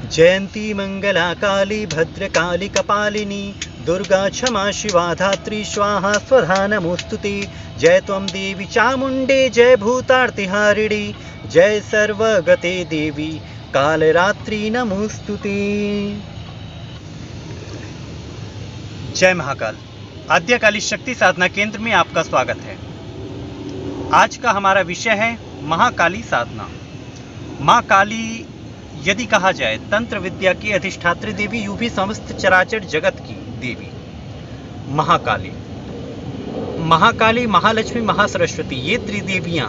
जयंती मंगला काली भद्रकाली कपालिनी दुर्गा क्षमा शिवा धात्री स्वाहा स्वधा नमोस्तुते। जय त्वं देवी चामुंडे जय भूतार्तिहारिणी जय सर्वगते देवी कालरात्रि नमोस्तुते। जय महाकाल। आद्यकाली शक्ति साधना केंद्र में आपका स्वागत है। आज का हमारा विषय है महाकाली साधना। माँ काली यदि कहा जाए तंत्र विद्या की अधिष्ठात्री देवी, यूं भी समस्त चराचर जगत की देवी महाकाली। महाकाली, महालक्ष्मी, महासरस्वती, ये त्रिदेवियां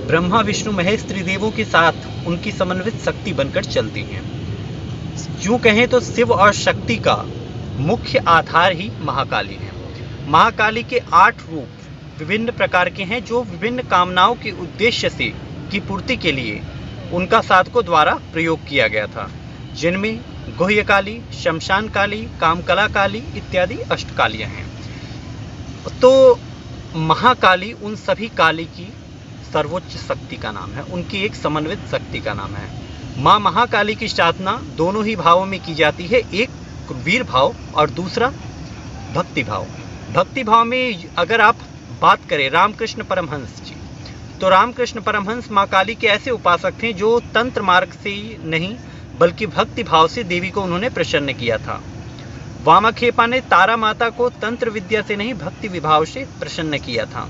ब्रह्मा विष्णु महेश त्रिदेवों के साथ उनकी समन्वित शक्ति बनकर चलती हैं। यूं कहें तो शिव और शक्ति का मुख्य आधार ही महाकाली है। महाकाली के 8 रूप विभिन्न प्रकार के हैं, जो विभिन्न कामनाओं के उद्देश्य से की पूर्ति के लिए उनका साधकों द्वारा प्रयोग किया गया था, जिनमें गुह्य काली, शमशान काली, कामकला काली इत्यादि अष्टकालियां हैं। तो महाकाली उन सभी काली की सर्वोच्च शक्ति का नाम है, उनकी एक समन्वित शक्ति का नाम है। माँ महाकाली की साधना दोनों ही भावों में की जाती है, एक वीर भाव और दूसरा भक्ति भाव। भक्ति भाव में अगर आप बात करें रामकृष्ण परमहंस जी, तो रामकृष्ण परमहंस माँ काली के ऐसे उपासक थे जो तंत्र मार्ग से नहीं बल्कि भक्ति भाव से देवी को उन्होंने प्रसन्न किया था। वामाखेपा ने तारा माता को तंत्र विद्या से नहीं भक्ति विभाव से प्रसन्न किया था।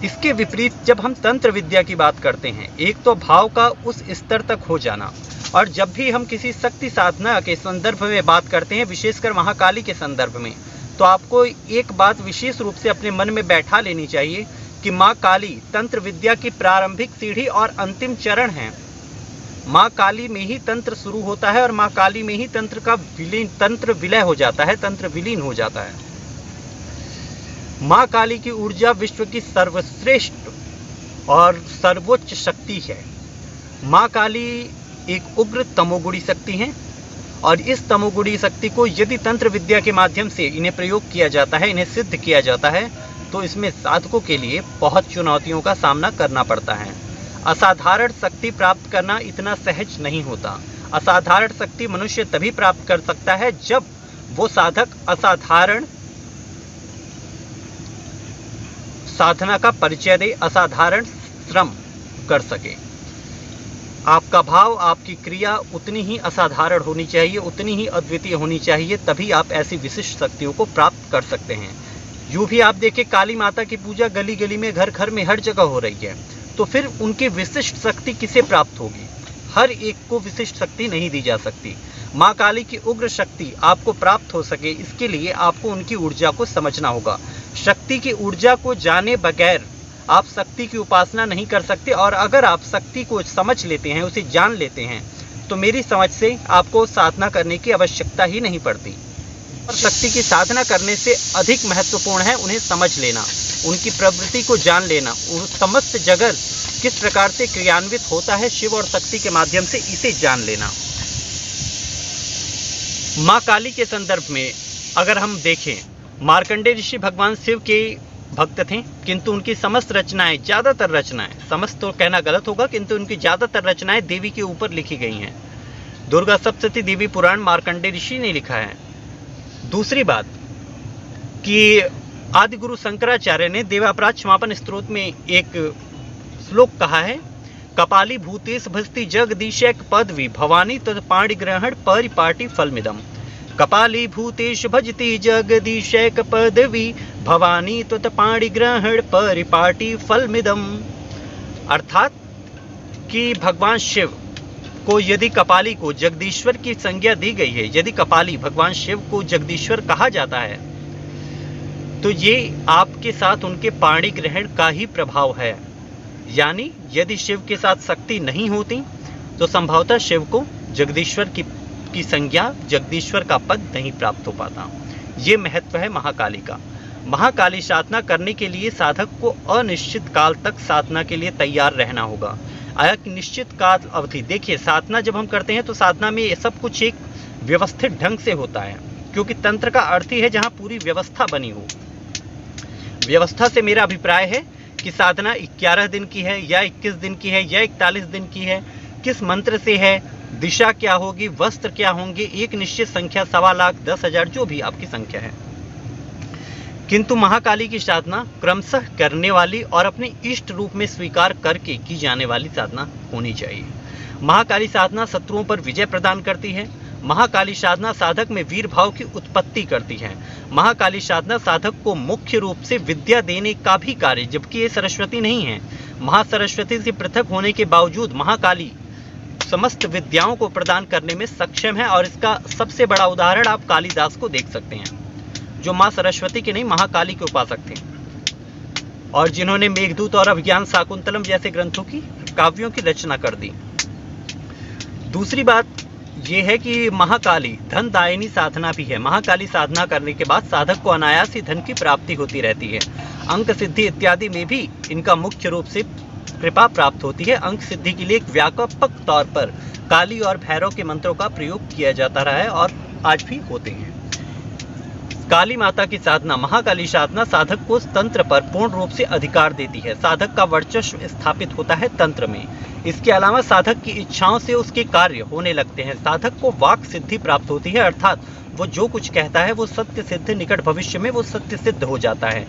इसके विपरीत जब हम तंत्र विद्या की बात करते हैं, एक तो भाव का उस स्तर तक हो जाना, और जब भी हम किसी शक्ति साधना के संदर्भ में बात करते हैं, विशेषकर महाकाली के संदर्भ में, तो आपको एक बात विशेष रूप से अपने मन में बैठा लेनी चाहिए कि माँ काली तंत्र विद्या की प्रारंभिक सीढ़ी और अंतिम चरण है। माँ काली में ही तंत्र शुरू होता है और माँ काली में ही तंत्र विलय हो जाता है, तंत्र विलीन हो जाता है। माँ काली की ऊर्जा विश्व की सर्वश्रेष्ठ और सर्वोच्च शक्ति है। माँ काली एक उग्र तमोगुणी शक्ति है, और इस तमोगुणी शक्ति को यदि तंत्र विद्या के माध्यम से इन्हें प्रयोग किया जाता है, इन्हें सिद्ध किया जाता है, तो इसमें साधकों के लिए बहुत चुनौतियों का सामना करना पड़ता है। असाधारण शक्ति प्राप्त करना इतना सहज नहीं होता। असाधारण शक्ति मनुष्य तभी प्राप्त कर सकता है जब वो साधक असाधारण साधना का परिचय दे, असाधारण श्रम कर सके। आपका भाव, आपकी क्रिया उतनी ही असाधारण होनी चाहिए, उतनी ही अद्वितीय होनी चाहिए, तभी आप ऐसी विशिष्ट शक्तियों को प्राप्त कर सकते हैं। यूँ भी आप देखें, काली माता की पूजा गली गली में, घर घर में, हर जगह हो रही है, तो फिर उनकी विशिष्ट शक्ति किसे प्राप्त होगी? हर एक को विशिष्ट शक्ति नहीं दी जा सकती। माँ काली की उग्र शक्ति आपको प्राप्त हो सके, इसके लिए आपको उनकी ऊर्जा को समझना होगा। शक्ति की ऊर्जा को जाने बगैर आप शक्ति की उपासना नहीं कर सकते, और अगर आप शक्ति को समझ लेते हैं, उसे जान लेते हैं, तो मेरी समझ से आपको साधना करने की आवश्यकता ही नहीं पड़ती। और शक्ति की साधना करने से अधिक महत्वपूर्ण है उन्हें समझ लेना, उनकी प्रवृत्ति को जान लेना, समस्त जगत किस प्रकार से क्रियान्वित होता है शिव और शक्ति के माध्यम से, इसे जान लेना। माँ काली के संदर्भ में अगर हम देखें, मार्कंडेय ऋषि भगवान शिव के भक्त थे, किंतु उनकी समस्त रचनाएं, ज़्यादातर रचनाएं, समस्त तो कहना गलत होगा, किंतु उनकी ज़्यादातर रचनाएं देवी के ऊपर लिखी गई हैं। दुर्गा सप्तशती देवी पुराण मार्कंडेय ऋषि ने लिखा है। दूसरी बात कि आदि गुरु शंकराचार्य ने देवापराध क्षमापन स्तोत्र में एक श्लोक कहा है, कपाली भूतेश भस्ति जगदीशैक पदवी भवानी तत्पाणि ग्रहण परिपाटी फलमिदम। कपाली भूतेश भजती जगदीशैक पदवी भवानी तत्पाणि ग्रहण परिपाटी फलमिदम। अर्थात कि भगवान शिव को यदि कपाली को जगदीश्वर की संज्ञा दी गई है, यदि कपाली भगवान शिव को जगदीश्वर कहा जाता है, तो ये आपके साथ उनके पाणी ग्रहण का ही प्रभाव है। यानी यदि शिव के साथ शक्ति नहीं होती तो संभवतः शिव को जगदीश्वर की संज्ञा, जगदीश्वर का पद नहीं प्राप्त हो पाता। ये महत्व है महाकाली का। महाकाली साधना करने के लिए साधक को अनिश्चित काल तक साधना के लिए तैयार रहना होगा। एक निश्चित काल अवधि, देखिए साधना जब हम करते हैं तो साधना में ये सब कुछ एक व्यवस्थित ढंग से होता है, क्योंकि तंत्र का अर्थ ही है जहाँ पूरी व्यवस्था बनी हो। व्यवस्था से मेरा अभिप्राय है कि साधना 11 दिन की है या 21 दिन की है या 41 दिन की है, किस मंत्र से है, दिशा क्या होगी, वस्त्र क्या होंगे, एक निश्चित संख्या, 1.25 लाख, 10,000, जो भी आपकी संख्या है। किंतु महाकाली की साधना क्रमशः करने वाली और अपने इष्ट रूप में स्वीकार करके की जाने वाली साधना होनी चाहिए। महाकाली साधना शत्रुओं पर विजय प्रदान करती है। महाकाली साधना साधक में वीर भाव की उत्पत्ति करती है। महाकाली साधना साधक को मुख्य रूप से विद्या देने का भी कार्य, जबकि ये सरस्वती नहीं है। महासरस्वती से पृथक होने के बावजूद महाकाली समस्त विद्याओं को प्रदान करने में सक्षम है, और इसका सबसे बड़ा उदाहरण आप कालिदास को देख सकते हैं, जो मां सरस्वती के नहीं महाकाली के उपासक थे, और जिन्होंने मेघदूत और अभिज्ञान शाकुंतलम जैसे ग्रंथों की काव्यों की रचना कर दी। दूसरी बात यह है कि महाकाली धनदायिनी साधना भी है। महाकाली साधना करने के बाद साधक को अनायास ही धन की प्राप्ति होती रहती है। अंक सिद्धि इत्यादि में भी इनका मुख्य रूप से कृपा प्राप्त होती है। अंक सिद्धि के लिए एक व्यापक तौर पर काली और भैरव के मंत्रों का प्रयोग किया जाता रहा है और आज भी होते हैं। काली माता की साधना, महाकाली साधना साधक को तंत्र पर पूर्ण रूप से अधिकार देती है। साधक का वर्चस्व स्थापित होता है तंत्र में। इसके अलावा साधक की इच्छाओं से उसके कार्य होने लगते हैं। साधक को वाक सिद्धि प्राप्त होती है, अर्थात वो जो कुछ कहता है वो सत्य सिद्ध, निकट भविष्य में वो सत्य सिद्ध हो जाता है।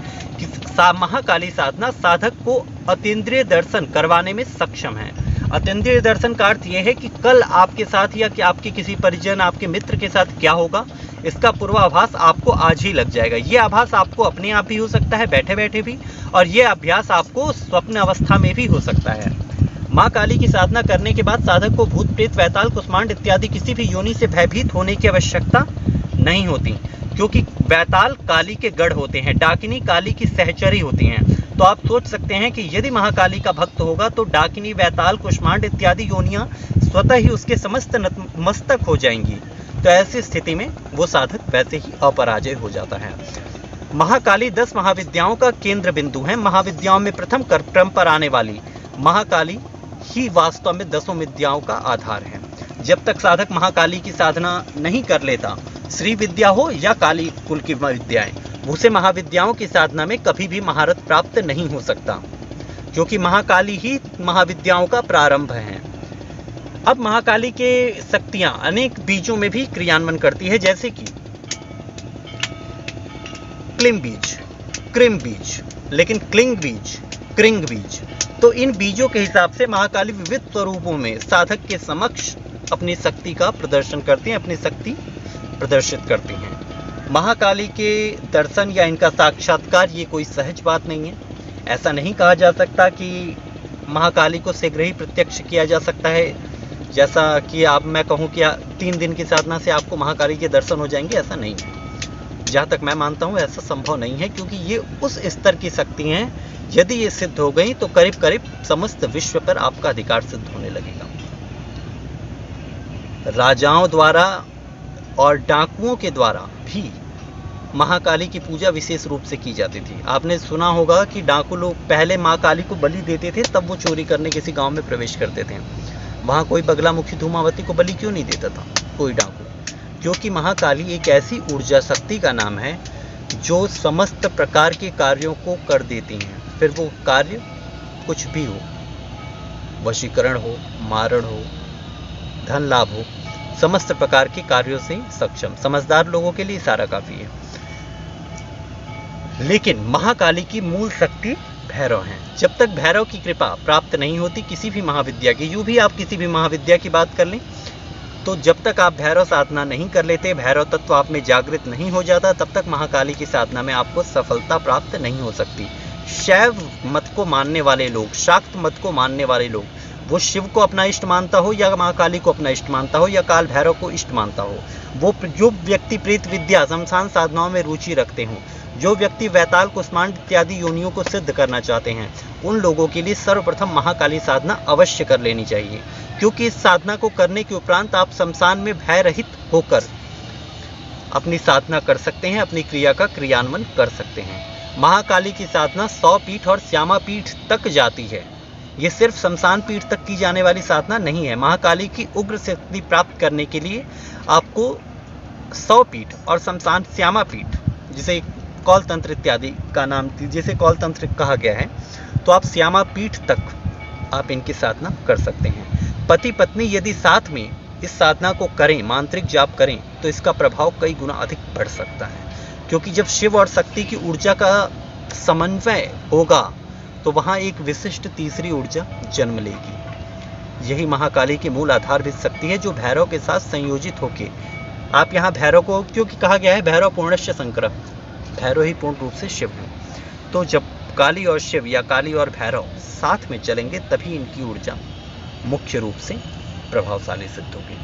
महाकाली साधना साधक को अतीन्द्रिय दर्शन करवाने में सक्षम है। अतीन्द्रिय दर्शन का अर्थ यह है कि कल आपके साथ या कि आपके किसी परिजन, आपके मित्र के साथ क्या होगा, इसका पूर्वाभास आपको आज ही लग जाएगा। ये आभास आपको अपने आप भी हो सकता है, बैठे बैठे भी, और ये अभ्यास आपको स्वप्न अवस्था में भी हो सकता है। माँ काली की साधना करने के बाद साधक को भूत प्रेत, वैताल, कुष्मांड इत्यादि किसी भी योनि से भयभीत होने की आवश्यकता नहीं होती, क्योंकि वैताल काली के गढ़ होते हैं, डाकिनी काली की सहचरी होती हैं। तो आप सोच सकते हैं कि यदि महाकाली का भक्त होगा तो डाकिनी, वैताल, कुष्मांड इत्यादि योनियां स्वतः ही उसके समस्त मस्तक हो जाएंगी। तो ऐसी स्थिति में वो साधक वैसे ही अपराजय हो जाता है। महाकाली 10 महाविद्याओं का केंद्र बिंदु है। महाविद्याओं में प्रथम क्रम पर आने वाली महाकाली ही वास्तव में 10 विद्याओं का आधार है। जब तक साधक महाकाली की साधना नहीं कर लेता, श्री विद्या हो या काली कुल की विद्याएं, उसे महाविद्याओं की साधना में कभी भी महारत प्राप्त नहीं हो सकता, क्योंकि महाकाली ही महाविद्याओं का प्रारंभ है। अब महाकाली के शक्तियां अनेक बीजों में भी क्रियान्वयन करती है, जैसे कि क्लिम बीज, क्रिम बीज, लेकिन क्लिंग बीज, क्रिंग बीज। तो इन बीजों के हिसाब से महाकाली विविध स्वरूपों में साधक के समक्ष अपनी शक्ति का प्रदर्शन करती हैं, अपनी शक्ति प्रदर्शित करती हैं। महाकाली के दर्शन या इनका साक्षात्कार ये कोई सहज बात नहीं है। ऐसा नहीं कहा जा सकता कि महाकाली को शीघ्र ही प्रत्यक्ष किया जा सकता है, जैसा कि मैं कहूँ कि 3 दिन की साधना से आपको महाकाली के दर्शन हो जाएंगे, ऐसा नहीं है। जहाँ तक मैं मानता हूँ ऐसा संभव नहीं है, क्योंकि ये उस स्तर की शक्ति हैं, यदि ये सिद्ध हो गई तो करीब करीब समस्त विश्व पर आपका अधिकार सिद्ध होने लगेगा। राजाओं द्वारा और डाकुओं के द्वारा भी महाकाली की पूजा विशेष रूप से की जाती थी। आपने सुना होगा कि डाकू लोग पहले माँ काली को बलि देते थे, तब वो चोरी करने किसी गांव में प्रवेश करते थे। वहाँ कोई बगलामुखी धूमावती को बलि क्यों नहीं देता था कोई डाकू? क्योंकि महाकाली एक ऐसी ऊर्जा शक्ति का नाम है जो समस्त प्रकार के कार्यों को कर देती हैं, फिर वो कार्य कुछ भी हो, वशीकरण हो, मारण हो, धन लाभ हो, समस्त प्रकार के कार्यों से सक्षम। समझदार लोगों के लिए सारा काफी है। लेकिन महाकाली की मूल शक्ति भैरव है। जब तक भैरव की कृपा प्राप्त नहीं होती किसी भी महाविद्या की, यूं भी आप किसी भी महाविद्या की बात कर लें, तो जब तक आप भैरव साधना नहीं कर लेते, भैरव तत्व आप में जागृत नहीं हो जाता, तब तक महाकाली की साधना में आपको सफलता प्राप्त नहीं हो सकती। शैव मत को मानने वाले लोग, शाक्त मत को मानने वाले लोग, वो शिव को अपना इष्ट मानता हो या महाकाली को अपना इष्ट मानता हो या काल भैरव को इष्ट मानता हो, वो जो व्यक्ति प्रेत विद्या, शमशान साधनाओं में रुचि रखते हों, जो व्यक्ति वैताल, कुष्मांड इत्यादि योनियों को सिद्ध करना चाहते हैं, उन लोगों के लिए सर्वप्रथम महाकाली साधना अवश्य कर लेनी चाहिए। क्योंकि इस साधना को करने के उपरांत आप शमशान में भय रहित होकर अपनी साधना कर सकते हैं, अपनी क्रिया का क्रियान्वयन कर सकते हैं। महाकाली की साधना 100 पीठ और श्यामा पीठ तक जाती है। ये सिर्फ शमशान पीठ तक की जाने वाली साधना नहीं है। महाकाली की उग्र शक्ति प्राप्त करने के लिए आपको 100 पीठ और शमशान श्यामा पीठ, जिसे कौल तंत्र इत्यादि का नाम, जिसे कौल तंत्र कहा गया है, तो आप श्यामा पीठ तक आप इनकी साधना कर सकते हैं। पति पत्नी यदि साथ में इस साधना को करें, मांत्रिक जाप करें, तो इसका प्रभाव कई गुना अधिक बढ़ सकता है। क्योंकि जब शिव और शक्ति की ऊर्जा का समन्वय होगा तो वहाँ एक विशिष्ट तीसरी ऊर्जा जन्म लेगी। यही महाकाली की मूल आधारभूत शक्ति है, जो भैरव के साथ संयोजित होके, आप यहाँ भैरव को, क्योंकि कहा गया है भैरव पूर्णस्य शंकर, भैरव ही पूर्ण रूप से शिव है। तो जब काली और शिव या काली और भैरव साथ में चलेंगे तभी इनकी ऊर्जा मुख्य रूप से प्रभावशाली सिद्ध होगी।